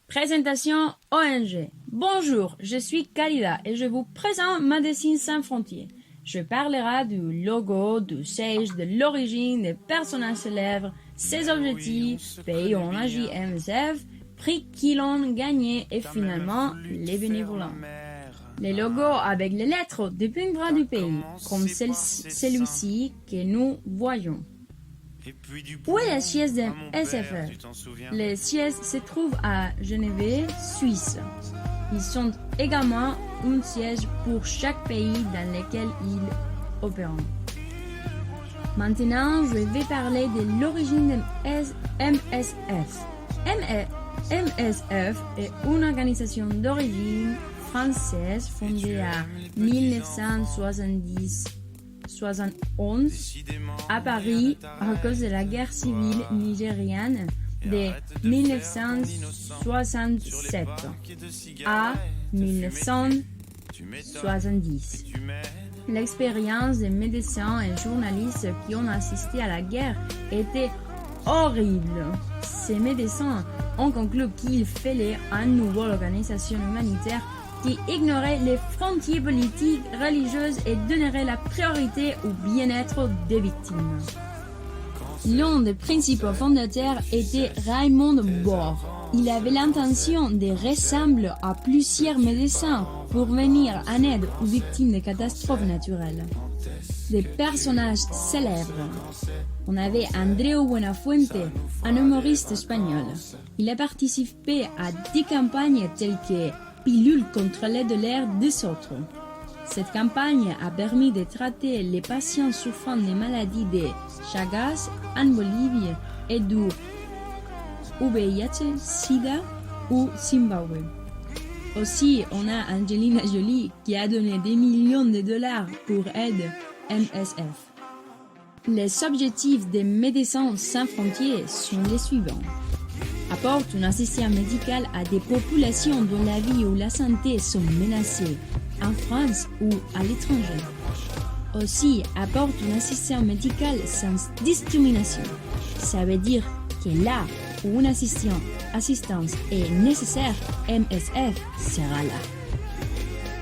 Présentation ONG. Bonjour, je suis Kalida et je vous présente Médecins Sans Frontières. Je parlerai du logo, du siège, de l'origine, des personnages célèbres, ses objectifs, pays où on agit MSF, prix qu'ils ont gagné et finalement les bénévolats. Les logos avec les lettres dépendront du pays, comme celui-ci que nous voyons. Où est le siège de SFR? Le siège se trouve à Genève, Suisse. Ils sont également un siège pour chaque pays dans lequel ils opèrent. Maintenant, je vais parler de l'origine de MSF. MSF est une organisation d'origine française fondée en 1971 à Paris à cause de la guerre civile nigériane de 1967 à 1970. L'expérience des médecins et journalistes qui ont assisté à la guerre était horrible. Ces médecins ont conclu qu'il fallait une nouvelle organisation humanitaire qui ignorait les frontières politiques, religieuses et donnerait la priorité au bien-être des victimes. L'un des principaux fondateurs était Raymond Bohr. Il avait l'intention de ressembler à plusieurs médecins pour venir en aide aux victimes de catastrophes naturelles. Des personnages célèbres. On avait Andreu Buenafuente, un humoriste espagnol. Il a participé à des campagnes telles que Pilule contre les douleurs des autres. Cette campagne a permis de traiter les patients souffrant des maladies de Chagas en Bolivie et du VIH, SIDA au Zimbabwe. Aussi, on a Angelina Jolie qui a donné des millions de dollars pour aider MSF. Les objectifs des Médecins Sans Frontières sont les suivants. Apporte une assistance médicale à des populations dont la vie ou la santé sont menacées, en France ou à l'étranger. Aussi, apporte une assistance médicale sans discrimination. Ça veut dire que là où une assistance est nécessaire, MSF sera là.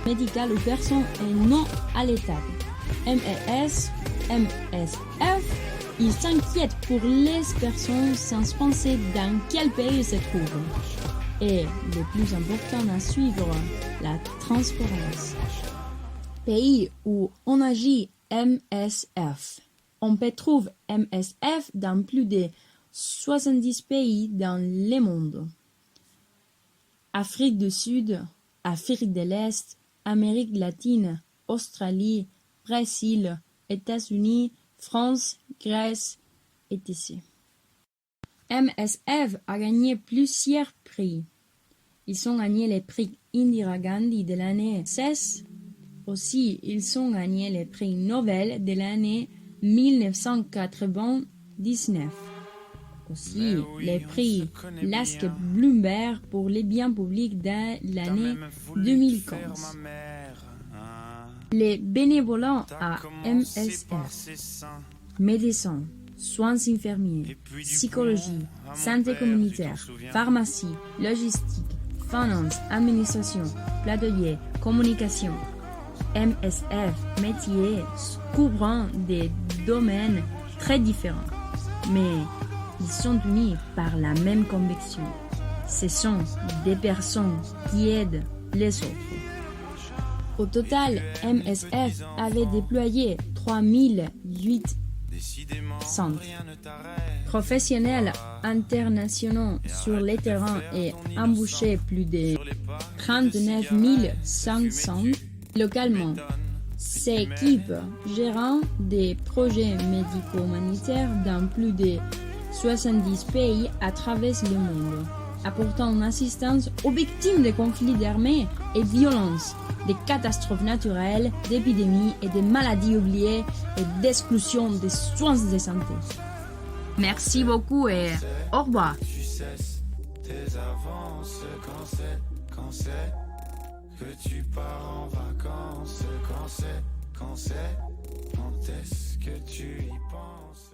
Médical aux personnes et non à l'État. MSF, il s'inquiète pour les personnes sans penser dans quel pays ils se trouvent. Et le plus important à suivre, la transparence. Pays où on agit MSF. On peut trouver MSF dans plus de 70 pays dans le monde. Afrique du Sud, Afrique de l'Est, Amérique latine, Australie, Brésil, États-Unis, France, Grèce, etc. MSF a gagné plusieurs prix. Ils ont gagné le prix Indira Gandhi de l'année 16. Aussi, ils ont gagné le prix Nobel de l'année 1999. Aussi, le prix Lask Bloomberg pour les biens publics de l'année 2015. Les bénévolats à MSF. Médecins, soins infirmiers, psychologie, santé communautaire, pharmacie, logistique, finance, administration, plaidoyer, communication. MSF, métiers couvrant des domaines très différents, mais ils sont unis par la même conviction. Ce sont des personnes qui aident les autres. Au total, MSF avait déployé 3008 centres professionnels internationaux sur les terrains et embauché plus de 39 500 localement. Ces équipes gèrent des projets médico-humanitaires dans plus de 70 pays à travers le monde, apportant une assistance aux victimes de conflits armés et violences, des catastrophes naturelles, d'épidémies et de maladies oubliées et d'exclusion des soins de santé. Merci beaucoup et au revoir. Tu cesses tes avances quand c'est que tu pars en vacances, quand est-ce que tu y penses?